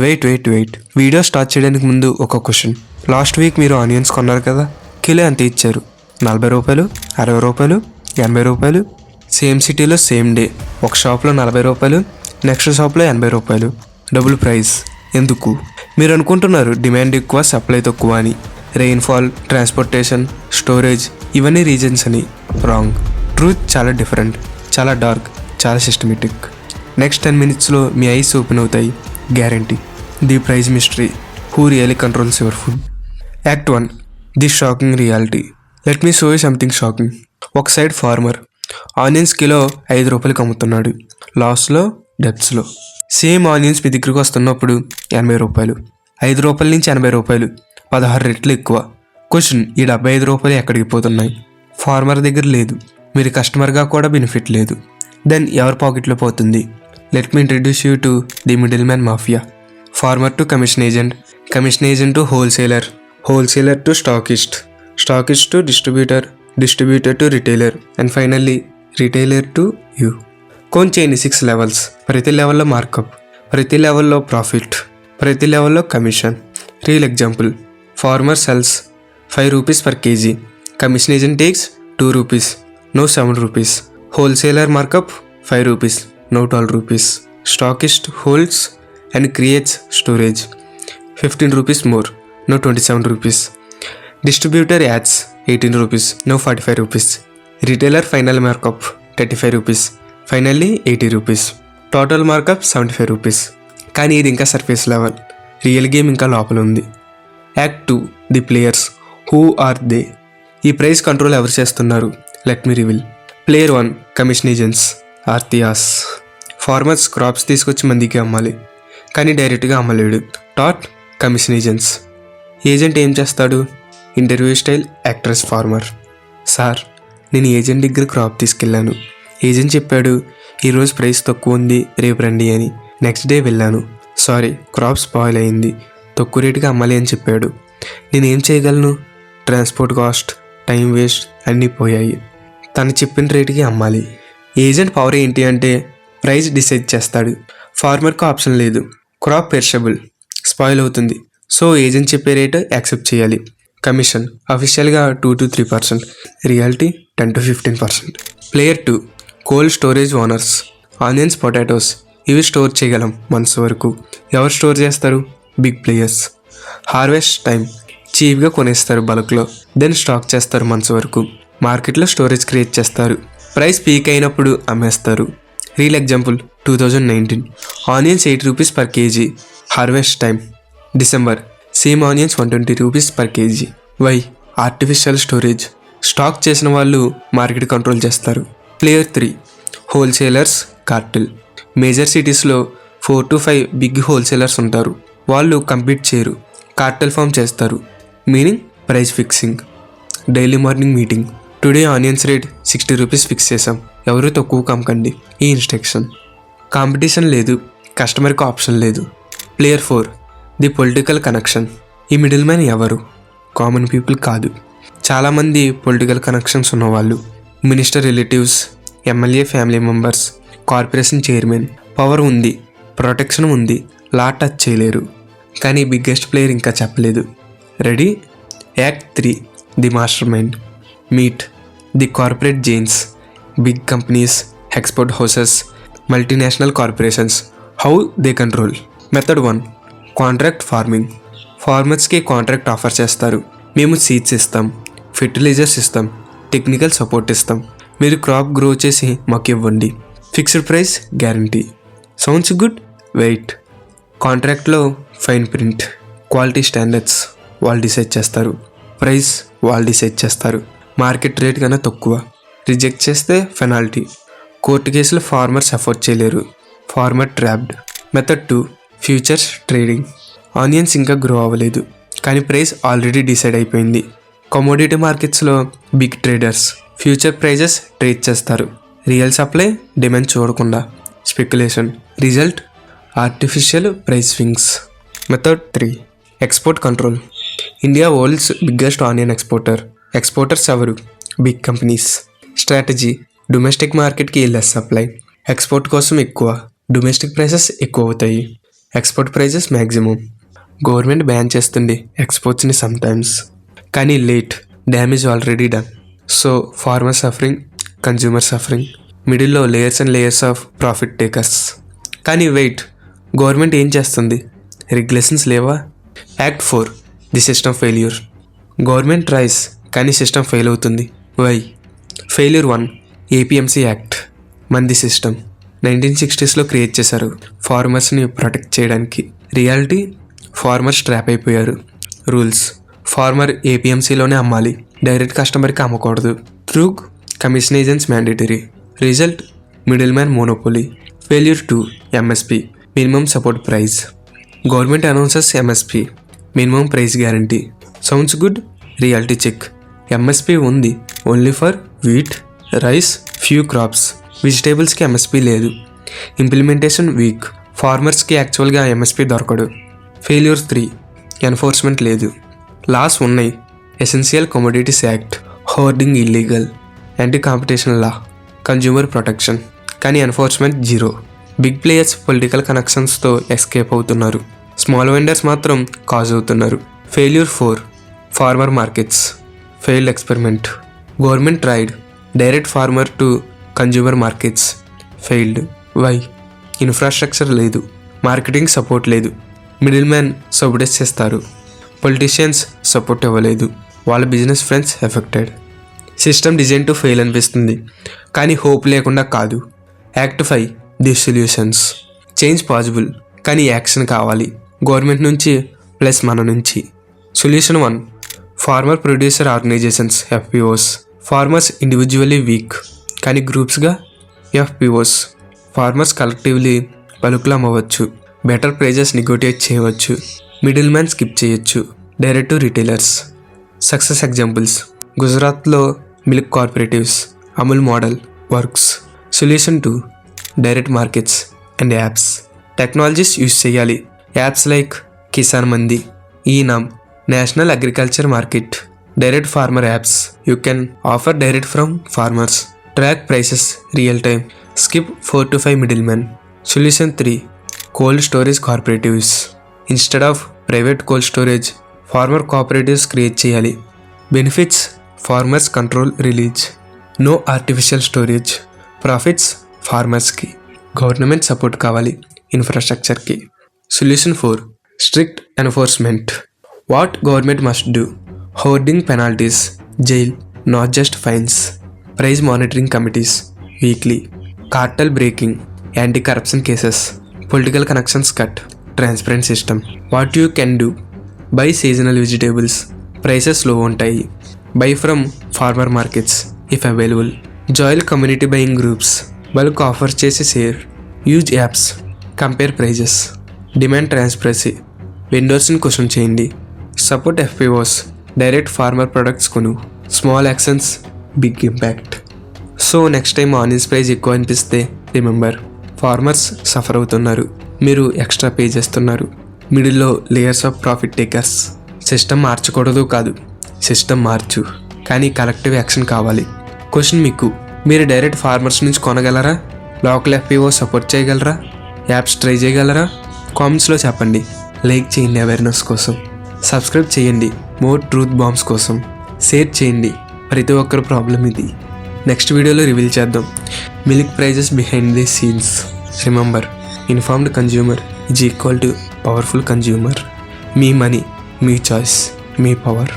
Wait video start చేయడానికి ముందు ఒక క్వశ్చన్. లాస్ట్ వీక్ మీరు ఆనియన్స్ కొన్నారు కదా, కిలో ఎంత ఇచ్చారు? 40 రూపాయలు, 60 రూపాయలు, 80 రూపాయలు? సేమ్ సిటీలో సేమ్ డే ఒక షాప్లో 40 రూపాయలు, నెక్స్ట్ షాప్లో 80 రూపాయలు. డబుల్ ప్రైస్ ఎందుకు? మీరు అనుకుంటున్నారు డిమాండ్ ఎక్కువ, సప్లై తక్కువ అని. రెయిన్ఫాల్, ట్రాన్స్పోర్టేషన్, స్టోరేజ్ ఇవన్నీ రీజన్స్ అని. రాంగ్. ట్రూత్ చాలా డిఫరెంట్, చాలా డార్క్, చాలా సిస్టమేటిక్. నెక్స్ట్ 10 minutesలో మీ ఐస్ ఓపెన్ అవుతాయి, guarantee. The price mystery, who really controls your food. Act 1, the shocking reality. Let me show you something shocking. ఒక సైడ్ ఫార్మర్ ఆనియన్స్ కిలో 5 రూపాయలకి అమ్ముతున్నాడు, లాస్లో డెప్స్లో. Same onions మీ దగ్గరికి వస్తున్నప్పుడు 80 రూపాయలు. 5 రూపాయల నుంచి 80 రూపాయలు, 16 రెట్లు ఎక్కువ. క్వశ్చన్, ఈ 75 రూపాయలు ఎక్కడికి పోతున్నాయి? ఫార్మర్ దగ్గర లేదు, మీరు కస్టమర్గా కూడా బెనిఫిట్ లేదు. దెన్ ఎవరి పాకెట్లో పోతుంది? Let me introduce you to the middleman mafia. Farmer to commission agent, commission agent to wholesaler, wholesaler to stockist, stockist to distributor, distributor to retailer, and finally retailer to you. కోన్ chain 6 levels. ప్రతి లెవెల్లో markup, ప్రతి లెవెల్లో profit, ప్రతి లెవెల్లో commission. Real example, farmer sells 5 rupees per kg, commission agent takes 2 rupees, no 7 rupees. Wholesaler markup 5 rupees, no 12 rupees. Stockist holds and creates storage, 15 rupees more, no 27 rupees. Distributor adds 18 rupees, no 45 rupees. Retailer final markup 35 rupees, finally 80 rupees. Total markup 75 rupees. కానీ ఇది ఇంకా surface level, real game ఇంకా లోపల ఉంది. Act 2, the players. Who are they? ఈ price control ఎవరు చేస్తున్నారు? Let me reveal. Player 1, commission agents, ఆర్తియాస్. ఫార్మర్స్ క్రాప్స్ తీసుకొచ్చి మందికి అమ్మాలి, కానీ డైరెక్ట్గా అమ్మలేడు. That commission agents. ఏజెంట్ ఏం చేస్తాడు? Interview style actress farmer. Sir, నేను ఏజెంట్ దగ్గర క్రాప్ తీసుకెళ్ళాను. ఏజెంట్ చెప్పాడు ఈరోజు ప్రైస్ తక్కువ ఉంది, రేపు రండి అని. నెక్స్ట్ డే వెళ్ళాను, సారీ క్రాప్ స్పాయిల్ అయింది, తక్కువ రేటుగా అమ్మాలి అని చెప్పాడు. నేనేం చేయగలను? ట్రాన్స్పోర్ట్ కాస్ట్, టైం వేస్ట్ అన్నీ పోయాయి. తను చెప్పిన రేటుకి అమ్మాలి. ఏజెంట్ పవర్ ఏంటి అంటే ప్రైస్ డిసైడ్ చేస్తాడు. ఫార్మర్కు ఆప్షన్ లేదు. క్రాప్ పెరిషబుల్, స్పాయిల్ అవుతుంది, సో ఏజెంట్ చెప్పే రేటు యాక్సెప్ట్ చేయాలి. కమిషన్ అఫీషియల్గా 2 to 3%, reality 10 to 15%. Player 2, cold storage owners. Onions, potatoes ఇవి స్టోర్ చేయగలం మంత్స్ వరకు. ఎవరు స్టోర్ చేస్తారు? Big players. హార్వెస్ట్ టైం, చీప్గా కొనేస్తారు బల్క్లో, దెన్ స్టాక్ చేస్తారు మంత్స్ వరకు. మార్కెట్లో స్టోరేజ్ క్రియేట్ చేస్తారు, ప్రైస్ పీక్ అయినప్పుడు అమ్మేస్తారు. Real example 2019, onions 8 rupees per kg, harvest time December. Same onions 120 rupees per kg. Why? Artificial storage. Stock చేసిన వాళ్ళు మార్కెట్ కంట్రోల్ చేస్తారు. Player 3, wholesalers, cartel. మేజర్ సిటీస్లో 4 to 5 బిగ్ హోల్సేలర్స్ ఉంటారు. వాళ్ళు compete చేయరు, కార్టెల్ ఫామ్ చేస్తారు. Meaning price fixing. Daily morning meeting. Today onions rate 60 rupees fix చేసాం, ఎవరు తక్కువ కమ్మకండి. ఈ ఇన్స్ట్రక్షన్. కాంపిటీషన్ లేదు, కస్టమర్కి ఆప్షన్ లేదు. Player 4, the political connection. ఈ మిడిల్ మ్యాన్ ఎవరు? కామన్ పీపుల్ కాదు, చాలామంది పొలిటికల్ కనెక్షన్స్ ఉన్నవాళ్ళు. Minister relatives, MLA family members, corporation chairman. Power ఉంది, ప్రొటెక్షన్ ఉంది, లా టచ్ చేయలేరు. కానీ బిగ్గెస్ట్ ప్లేయర్ ఇంకా చెప్పలేదు. Ready? Act 3, the master mind. Meet the corporate giants, big companies, export houses, multinational corporations. How they control. Method 1, contract farming. ఫార్మర్స్కి contract offer చేస్తారు. మేము seeds ఇస్తాం, ఫెర్టిలైజర్స్ ఇస్తాం, టెక్నికల్ సపోర్ట్ ఇస్తాం, మీరు క్రాప్ గ్రో చేసి మాకు ఇవ్వండి, fixed price guarantee. Sounds good? Wait. కాంట్రాక్ట్లో ఫైన్ ప్రింట్, క్వాలిటీ స్టాండర్డ్స్ వాళ్ళు డిసైడ్ చేస్తారు, ప్రైస్ వాళ్ళు డిసైడ్ చేస్తారు. మార్కెట్ రేట్ కన్నా తక్కువ, రిజెక్ట్ చేస్తే పెనాల్టీ. కోర్టు కేసులు ఫార్మర్స్ అఫోర్డ్ చేయలేరు, farmer trapped. Method 2, futures trading. Onions ఇంకా గ్రో అవ్వలేదు, కానీ ప్రైస్ ఆల్రెడీ డిసైడ్ అయిపోయింది. కమోడిటీ మార్కెట్స్లో big traders future prices trade చేస్తారు. రియల్ సప్లై, డిమాండ్ చూడకుండా. Speculation. Result artificial price swings. Method 3, export control. India world's biggest onion exporter. Exporters ఎవరు? Big companies. Strategy, domestic మార్కెట్కి less supply, export కోసం ఎక్కువ, domestic prices ఎక్కువ అవుతాయి. Export prices maximum. Government ban చేస్తుంది ఎక్స్పోర్ట్స్ని sometimes, కానీ late, damage already done. So farmer suffering, consumer suffering, మిడిల్లో layers and layers of profit takers. కానీ వెయిట్, గవర్నమెంట్ ఏం చేస్తుంది? రెగ్యులేషన్స్ లేవా? Act 4, the system failure. Government tries కానీ సిస్టమ్ ఫెయిల్ అవుతుంది. వై? Failure 1, APMC act. మంది system 1960sలో create చేశారు ఫార్మర్స్ని ప్రొటెక్ట్ చేయడానికి. రియాలిటీ, ఫార్మర్స్ ట్రాప్ అయిపోయారు. రూల్స్, ఫార్మర్ ఏపీఎంసీలోనే అమ్మాలి, డైరెక్ట్ కస్టమర్కి అమ్మకూడదు. ట్రూగ్, commission agents mandatory. Result, middle man monopoly. Failure 2, MSP, minimum support price. Government announces MSP, minimum price guarantee. Sounds good, reality check. MSP ఉంది only for wheat, rice, few crops. వెజిటేబుల్స్కి MSP లేదు. Implementation weak, ఫార్మర్స్కి యాక్చువల్గా MSP దొరకడు. Failure 3, enforcement లేదు. Laws ఉన్నాయి, essential commodities act, hoarding illegal, anti competition law, consumer protection. కానీ enforcement zero. Big players political కనెక్షన్స్తో ఎస్కేప్ అవుతున్నారు, స్మాల్ వెండర్స్ మాత్రం కాజ్ అవుతున్నారు. Failure 4, farmer markets, failed experiment. Government tried direct farmer to consumer markets, failed. Why? Infrastructure లేదు, marketing support లేదు, middle man సబ్డెస్ చేస్తారు, పొలిటీషియన్స్ సపోర్ట్ ఇవ్వలేదు, వాళ్ళ business friends affected. System design to fail అనిపిస్తుంది, కానీ హోప్ లేకుండా కాదు. Act 5, the solutions. Change possible, కానీ యాక్షన్ కావాలి, గవర్నమెంట్ నుంచి ప్లస్ మన నుంచి. Solution 1, farmer producer organizations, FPOs. Farmers individually weak, కానీ గ్రూప్స్గా ఎఫ్పిఓస్. ఫార్మర్స్ కలెక్టివ్లీ బల్క్లో అమ్మవచ్చు, బెటర్ ప్రైజెస్ నెగోటియేట్ చేయవచ్చు, మిడిల్ మ్యాన్ స్కిప్ చేయొచ్చు. Direct to retailers. Success examples, గుజరాత్లో milk cooperatives, Amul model works. Solution 2, direct markets and apps. Technologies use చేయాలి, apps like Kisan Mandi, eNAM, national agriculture market. Direct farmer apps, you can offer direct from farmers. Track prices real time, skip 4 to 5 middle man. Solution 3, cold storage cooperatives. Instead of private cold storage, farmer cooperatives create చేయాలి. Benefits, farmers control release, no artificial storage. Profits ఫార్మర్స్కి, government support కావాలి ఇన్ఫ్రాస్ట్రక్చర్కి. Solution 4, strict enforcement. What government must do? Hoarding penalties, jail, not just fines. Price monitoring committees weekly. Cartel breaking, anti corruption cases, political connections cut, transparent system. What you can do? Buy seasonal vegetables, prices low ఉంటాయి. Buy from farmer markets if available. Join community buying groups, bulk offer చేసి share. Use apps, compare prices. Demand transparency, వెండర్స్ని question చేయండి. Support FPOs, direct farmer products కొను. Small actions, big impact. So next time onions price ఎక్కువ అనిపిస్తే remember, farmers suffer అవుతున్నారు, మీరు extra pay చేస్తున్నారు. మిడిల్లో layers of profit takers. System మార్చకూడదు కాదు, సిస్టమ్ మార్చు, కానీ కలెక్టివ్ యాక్షన్ కావాలి. క్వశ్చన్ మీకు, మీరు డైరెక్ట్ ఫార్మర్స్ నుంచి కొనగలరా? లోకల్ ఎఫ్పిఓ సపోర్ట్ చేయగలరా? యాప్స్ ట్రై చేయగలరా? కామెంట్స్లో చెప్పండి. లైక్ చేయండి అవేర్నెస్ కోసం, సబ్స్క్రైబ్ చేయండి మోర్ ట్రూత్ బాంబ్స్ కోసం, షేర్ చేయండి, ప్రతి ఒక్కరి ప్రాబ్లం ఇది. నెక్స్ట్ వీడియోలో రివీల్ చేద్దాం milk prices behind the scenes. Remember, informed consumer is equal to powerful consumer. మీ మనీ, మీ చాయిస్, మీ పవర్.